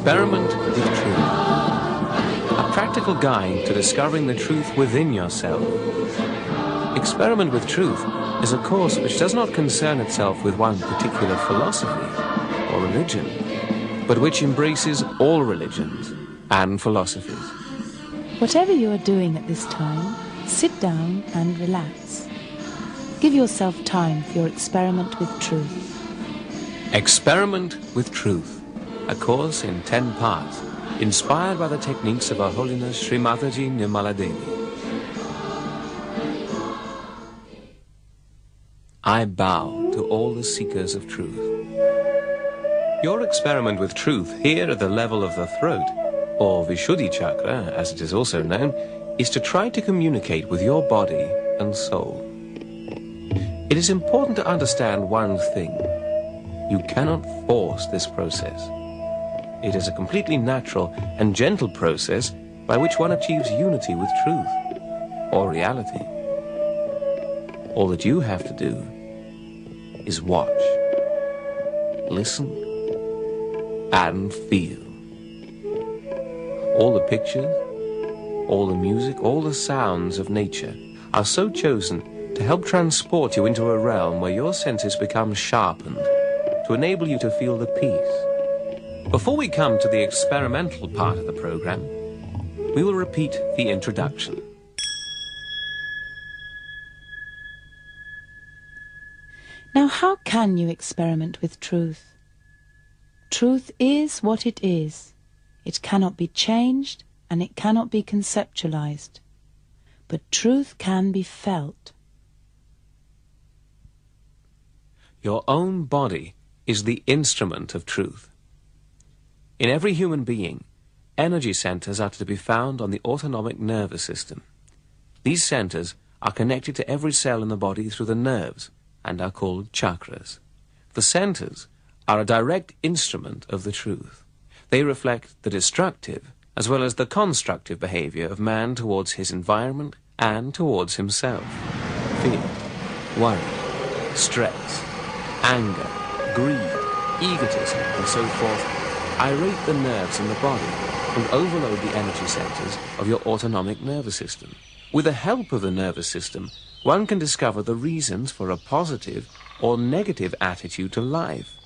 Experiment with truth. A practical guide to discovering the truth within yourself. Experiment with Truth is a course which does not concern itself with one particular philosophy or religion, but which embraces all religions and philosophies. Whatever you are doing at this time, sit down and relax. Give yourself time for your experiment with truth. Experiment with Truth, a course in 10 parts, inspired by the techniques of Her Holiness Shri Mataji Nirmala Devi. I bow to all the seekers of truth. Your experiment with truth here at the level of the throat, or Vishuddhi Chakra, as it is also known, is to try to communicate with your body and soul. It is important to understand one thing. You cannot force this process. It is a completely natural and gentle process by which one achieves unity with truth, or reality. All that you have to do is watch, listen, and feel. All the pictures, all the music, all the sounds of nature are so chosen to help transport you into a realm where your senses become sharpened, to enable you to feel the peace. Before we come to the experimental part of the program, we will repeat the introduction. Now, how can you experiment with truth? Truth is what it is. It cannot be changed and it cannot be conceptualized. But truth can be felt. Your own body is the instrument of truth. In every human being, energy centers are to be found on the autonomic nervous system. These centers are connected to every cell in the body through the nerves and are called chakras. The centers are a direct instrument of the truth. They reflect the destructive as well as the constructive behavior of man towards his environment and towards himself. Fear, worry, stress, anger, greed, egotism, and so forth, irate the nerves in the body and overload the energy centers of your autonomic nervous system. With the help of the nervous system, one can discover the reasons for a positive or negative attitude to life,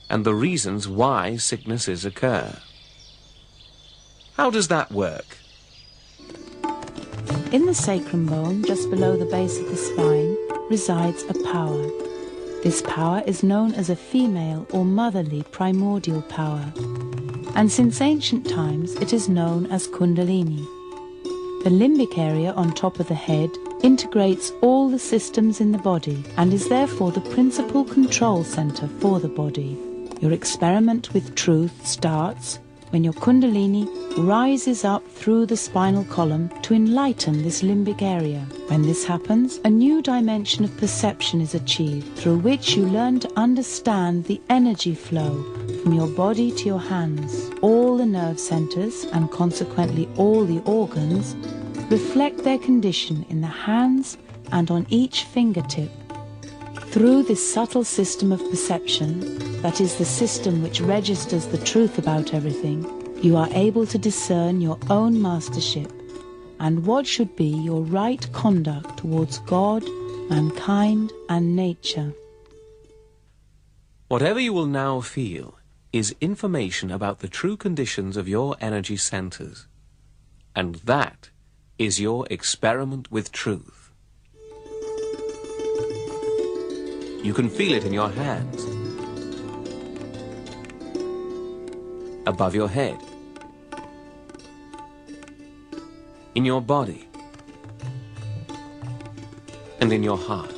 and the reasons why sicknesses occur. How does that work? In the sacrum bone, just below the base of the spine, resides a power. This power is known as a female or motherly primordial power, and since ancient times it is known as Kundalini. The limbic area on top of the head integrates all the systems in the body and is therefore the principal control center for the body. Your experiment with truth starts when your Kundalini rises up through the spinal column to enlighten this limbic area. When this happens, a new dimension of perception is achieved, through which you learn to understand the energy flow from your body to your hands. All the nerve centers, and consequently all the organs, reflect their condition in the hands and on each fingertip. Through this subtle system of perception, that is the system which registers the truth about everything, you are able to discern your own mastership and what should be your right conduct towards God, mankind, and nature. Whatever you will now feel is information about the true conditions of your energy centers, and that is your experiment with truth. You can feel it in your hands, above your head, in your body, and in your heart.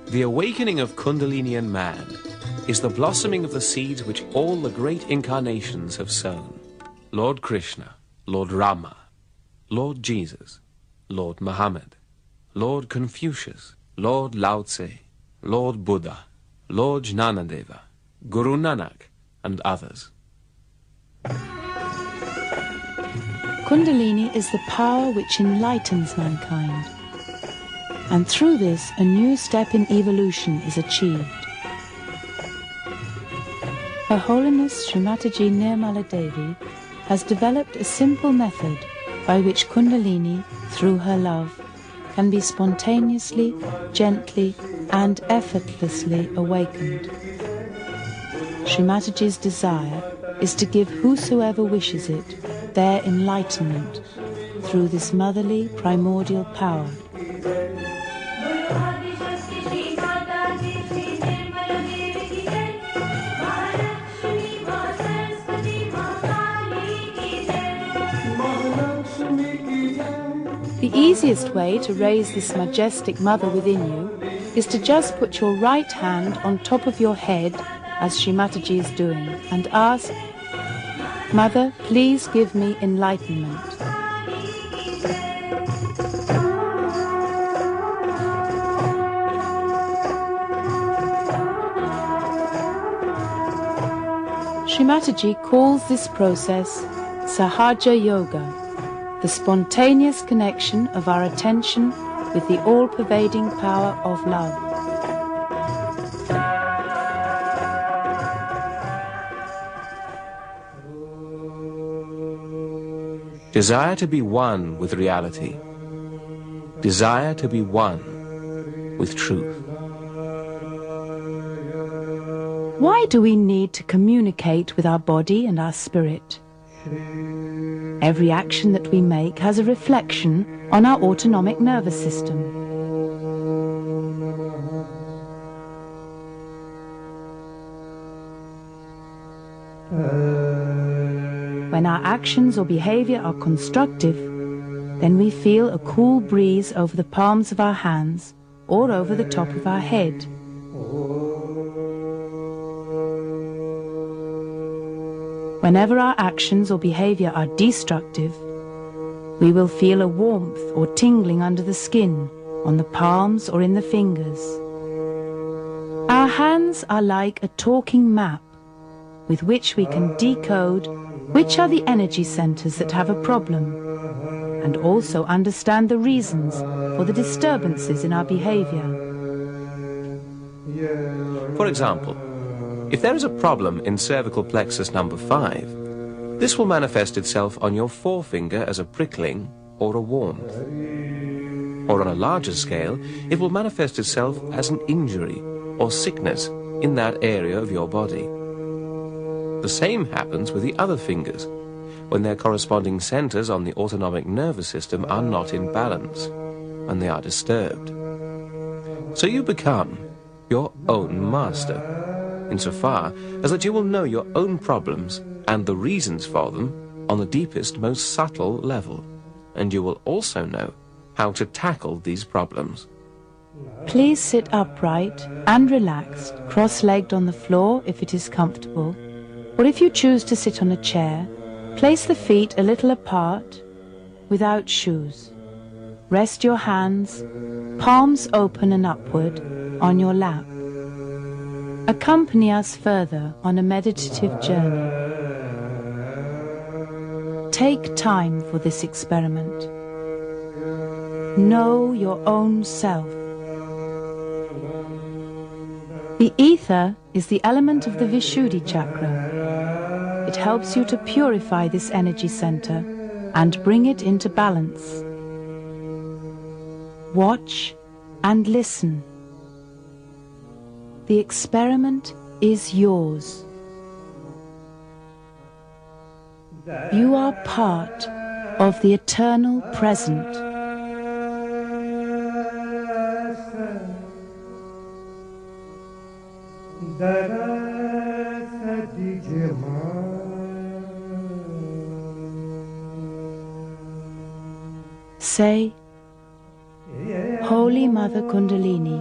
The awakening of Kundalini in man is the blossoming of the seeds which all the great incarnations have sown. Lord Krishna, Lord Rama, Lord Jesus, Lord Muhammad, Lord Confucius, Lord Lao Tse, Lord Buddha, Lord Jnanadeva, Guru Nanak, and others. Kundalini is the power which enlightens mankind, and through this a new step in evolution is achieved. Her Holiness Shri Mataji Nirmala Devi has developed a simple method by which Kundalini, through her love, can be spontaneously, gently and effortlessly awakened. Shri Mataji's desire is to give whosoever wishes it their enlightenment through this motherly primordial power. The easiest way to raise this majestic mother within you is to just put your right hand on top of your head, as Shri Mataji is doing, and ask, "Mother, please give me enlightenment." Shri Mataji calls this process Sahaja Yoga, the spontaneous connection of our attention with the all-pervading power of love. Desire to be one with reality. Desire to be one with truth. Why do we need to communicate with our body and our spirit? Every action that we make has a reflection on our autonomic nervous system. When our actions or behavior are constructive, then we feel a cool breeze over the palms of our hands or over the top of our head. Whenever our actions or behavior are destructive, we will feel a warmth or tingling under the skin, on the palms or in the fingers. Our hands are like a talking map with which we can decode which are the energy centers that have a problem, and also understand the reasons for the disturbances in our behavior. For example, if there is a problem in cervical plexus number 5, this will manifest itself on your forefinger as a prickling or a warmth. Or on a larger scale, it will manifest itself as an injury or sickness in that area of your body. The same happens with the other fingers, when their corresponding centers on the autonomic nervous system are not in balance, when they are disturbed. So you become your own master, insofar as that you will know your own problems and the reasons for them on the deepest, most subtle level, and you will also know how to tackle these problems. Please sit upright and relaxed, cross-legged on the floor if it is comfortable, or if you choose to sit on a chair, place the feet a little apart, without shoes. Rest your hands, palms open and upward, on your lap. Accompany us further on a meditative journey. Take time for this experiment. Know your own self. The ether is the element of the Vishuddhi Chakra. It helps you to purify this energy center and bring it into balance. Watch and listen. The experiment is yours. You are part of the eternal present. Say, Holy Mother Kundalini,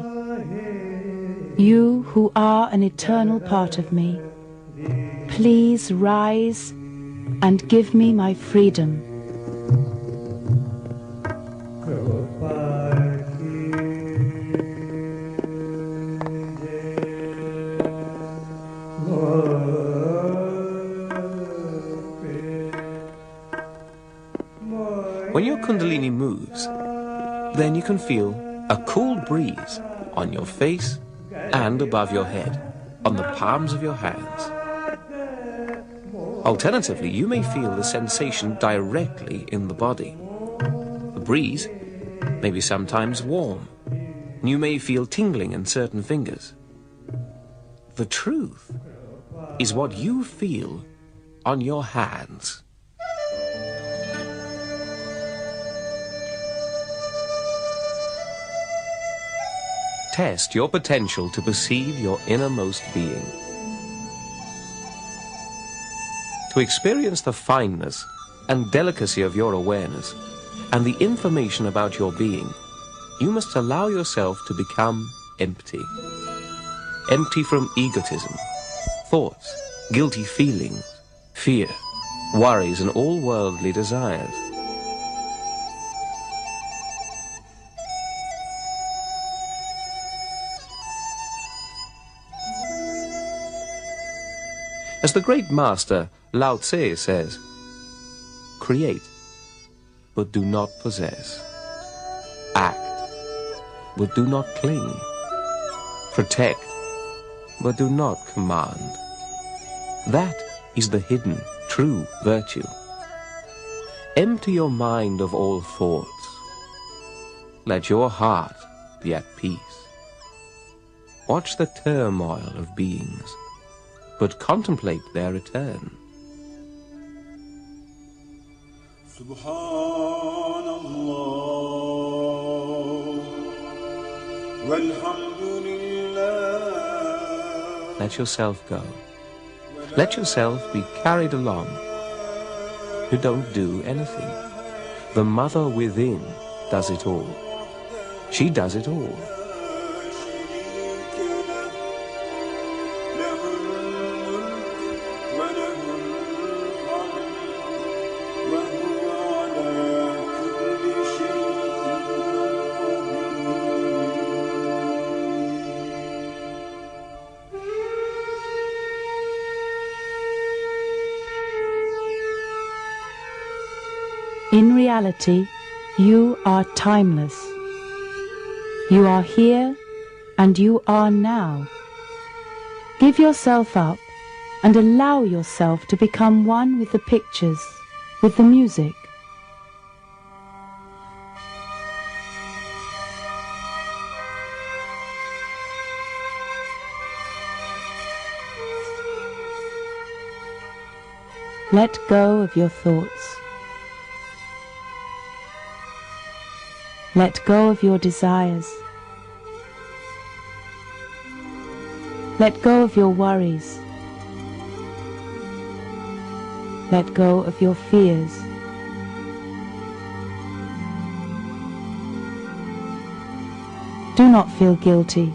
you who are an eternal part of me, please rise and give me my freedom. When your Kundalini moves, then you can feel a cool breeze on your face and above your head, on the palms of your hands. Alternatively, you may feel the sensation directly in the body. The breeze may be sometimes warm, and you may feel tingling in certain fingers. The truth is what you feel on your hands. Test your potential to perceive your innermost being. To experience the fineness and delicacy of your awareness and the information about your being, you must allow yourself to become empty. Empty from egotism, thoughts, guilty feelings, fear, worries, and all worldly desires. As the great master Lao Tse says, create, but do not possess. Act, but do not cling. Protect, but do not command. That is the hidden, true virtue. Empty your mind of all thoughts. Let your heart be at peace. Watch the turmoil of beings, but contemplate their return. Let yourself go. Let yourself be carried along. You don't do anything. The mother within does it all. She does it all. In reality, you are timeless. You are here and you are now. Give yourself up and allow yourself to become one with the pictures, with the music. Let go of your thoughts. Let go of your desires. Let go of your worries. Let go of your fears. Do not feel guilty.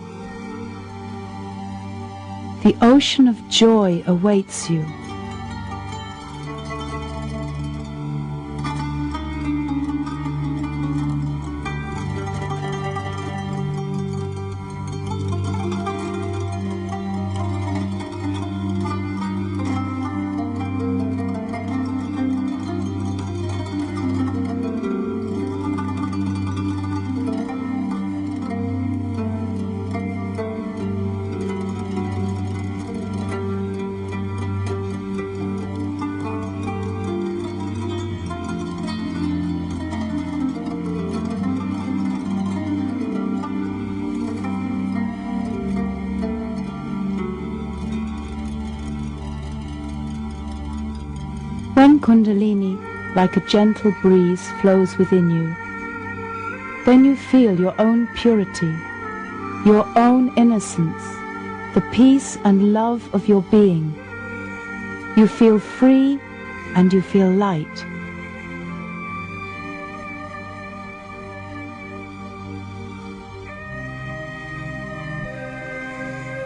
The ocean of joy awaits you. When Kundalini, like a gentle breeze, flows within you, then you feel your own purity, your own innocence, the peace and love of your being. You feel free and you feel light.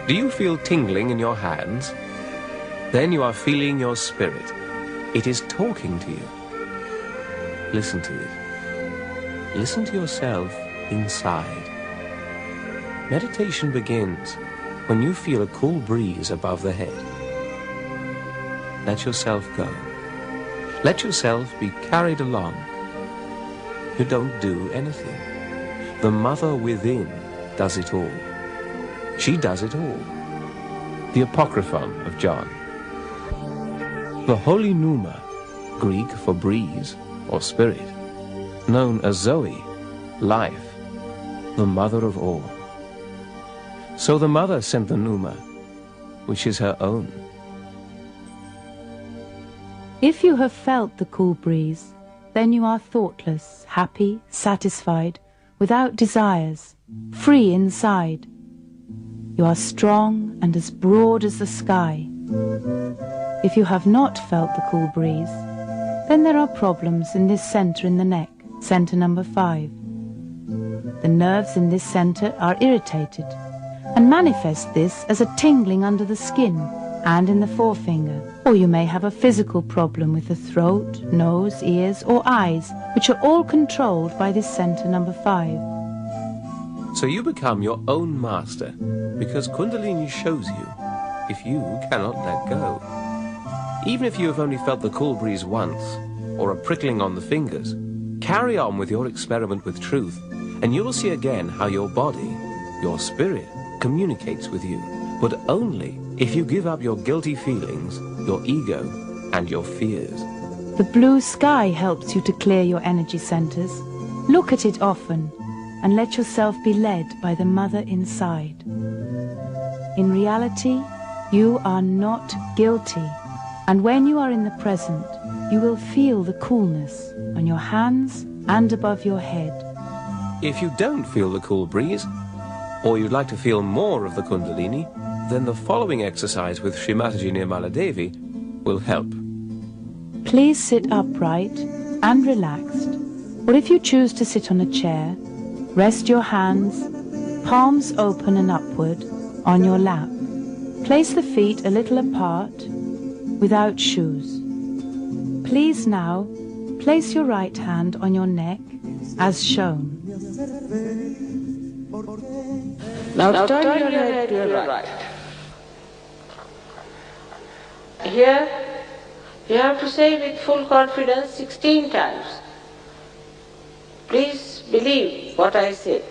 Do you feel tingling in your hands? Then you are feeling your spirit. It is talking to you. Listen to it. Listen to yourself inside. Meditation begins when you feel a cool breeze above the head. Let yourself go. Let yourself be carried along. You don't do anything. The mother within does it all. She does it all. The Apocryphon of John. The holy Pneuma, Greek for breeze or spirit, known as Zoe, life, the mother of all. So the mother sent the Pneuma, which is her own. If you have felt the cool breeze, then you are thoughtless, happy, satisfied, without desires, free inside. You are strong and as broad as the sky. If you have not felt the cool breeze, then there are problems in this center in the neck, center number 5. The nerves in this center are irritated and manifest this as a tingling under the skin and in the forefinger. Or you may have a physical problem with the throat, nose, ears or eyes, which are all controlled by this center number 5. So you become your own master, because Kundalini shows you if you cannot let go. Even if you have only felt the cool breeze once, or a prickling on the fingers, carry on with your experiment with truth, and you will see again how your body, your spirit, communicates with you, but only if you give up your guilty feelings, your ego, and your fears. The blue sky helps you to clear your energy centers. Look at it often, and let yourself be led by the mother inside. In reality, you are not guilty, and when you are in the present, you will feel the coolness on your hands and above your head. If you don't feel the cool breeze, or you'd like to feel more of the Kundalini, then the following exercise with Shri Mataji Nirmala Devi will help. Please sit upright and relaxed, or if you choose to sit on a chair, rest your hands, palms open and upward, on your lap. Place the feet a little apart, without shoes. Please now place your right hand on your neck, as shown. Now turn your head to your right. Here, you have to say with full confidence 16 times. Please believe what I say.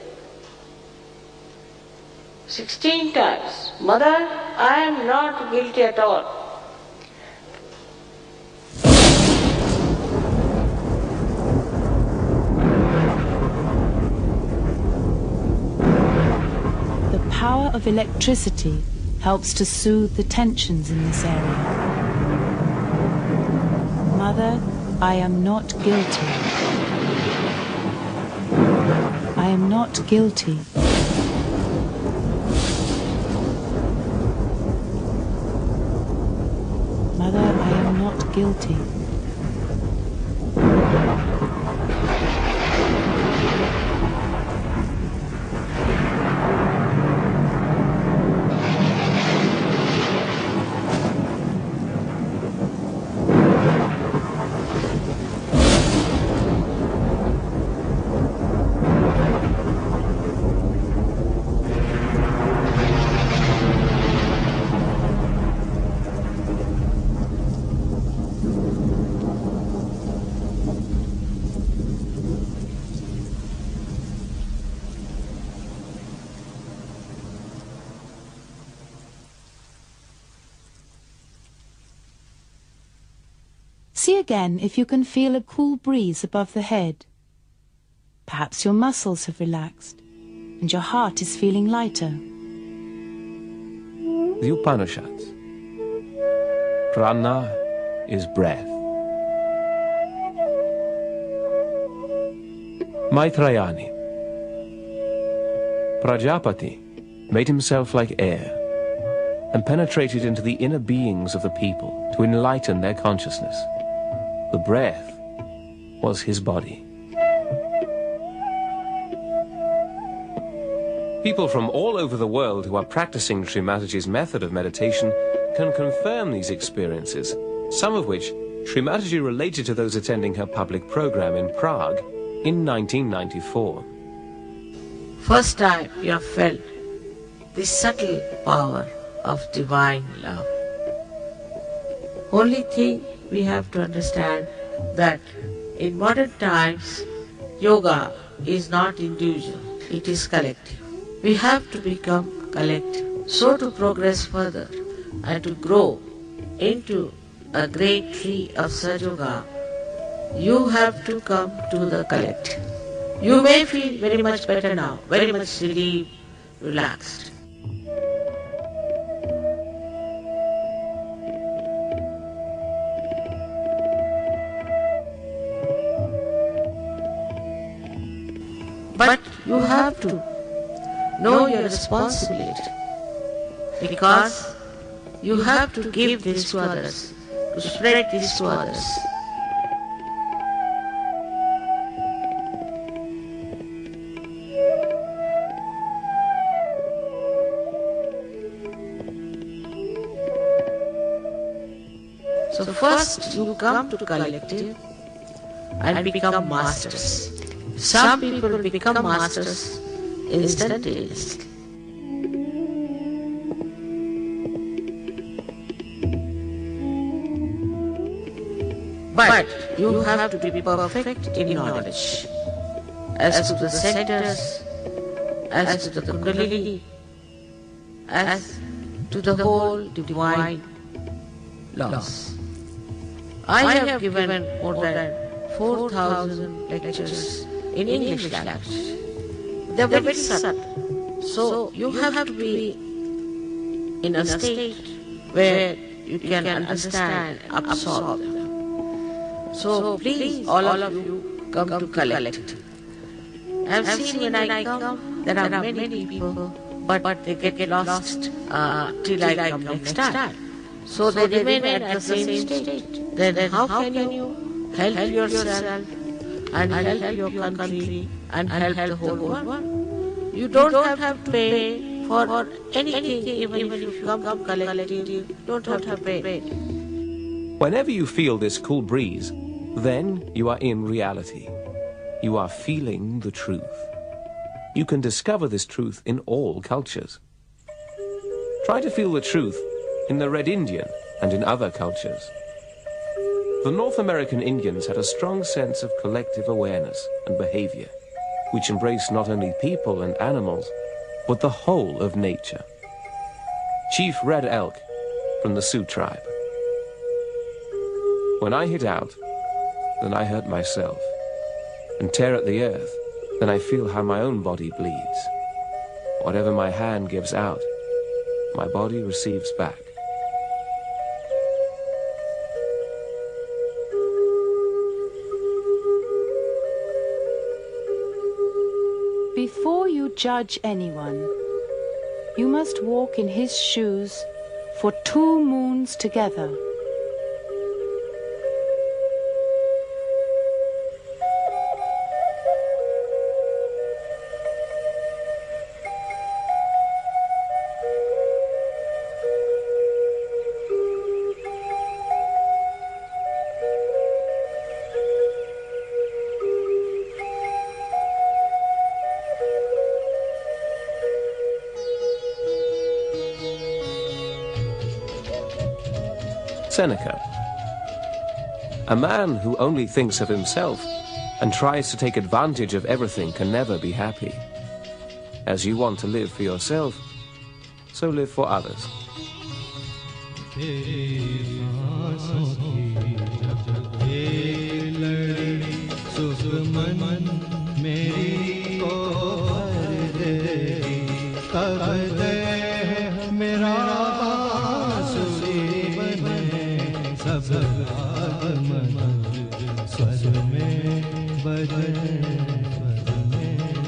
16 times. Mother, I am not guilty at all. The power of electricity helps to soothe the tensions in this area. Mother, I am not guilty. I am not guilty. Mother, I am not guilty. See again if you can feel a cool breeze above the head. Perhaps your muscles have relaxed and your heart is feeling lighter. The Upanishads. Prana is breath. Maitrayani. Prajapati made himself like air and penetrated into the inner beings of the people to enlighten their consciousness. The breath was his body. People from all over the world who are practicing Shri Mataji's method of meditation can confirm these experiences, some of which Shri Mataji related to those attending her public program in Prague in 1994. First time you have felt the subtle power of divine love. Only thing we have to understand that in modern times, yoga is not individual, it is collective. We have to become collective, so to progress further and to grow into a great tree of Sahaja, you have to come to the collective. You may feel very much better now, very much relieved, relaxed. But you have to know your responsibility, because you have to give this to others, to spread this to others. So first you come to collective and become masters. Some people become masters instantaneously. But you have to be perfect in knowledge as to the centers, as to the Kundalini, as to the whole divine laws. I have given more than 4,000 lectures in English language. They are very subtle. So you have to be in a state where you can understand, absorb them. So please, all of you, come to collective. I have seen when I come, there are many people, but they get lost till I come next time. So they remain at the same state. Then how can you help yourself and help your country and help the whole world? You don't have to pay for anything, even if you come collective, you don't have to pay. Whenever you feel this cool breeze, then you are in reality. You are feeling the truth. You can discover this truth in all cultures. Try to feel the truth in the Red Indian and in other cultures. The North American Indians had a strong sense of collective awareness and behavior, which embraced not only people and animals, but the whole of nature. Chief Red Elk from the Sioux tribe. When I hit out, then I hurt myself, and tear at the earth, then I feel how my own body bleeds. Whatever my hand gives out, my body receives back. Before you judge anyone, you must walk in his shoes for 2 moons together. Seneca. A man who only thinks of himself and tries to take advantage of everything can never be happy. As you want to live for yourself, so live for others.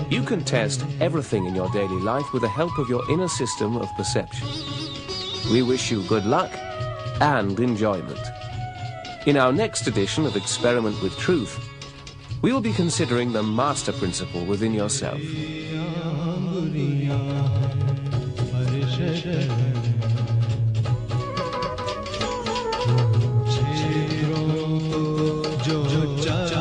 You can test everything in your daily life with the help of your inner system of perception. We wish you good luck and enjoyment. In our next edition of Experiment with Truth, we will be considering the master principle within yourself. जो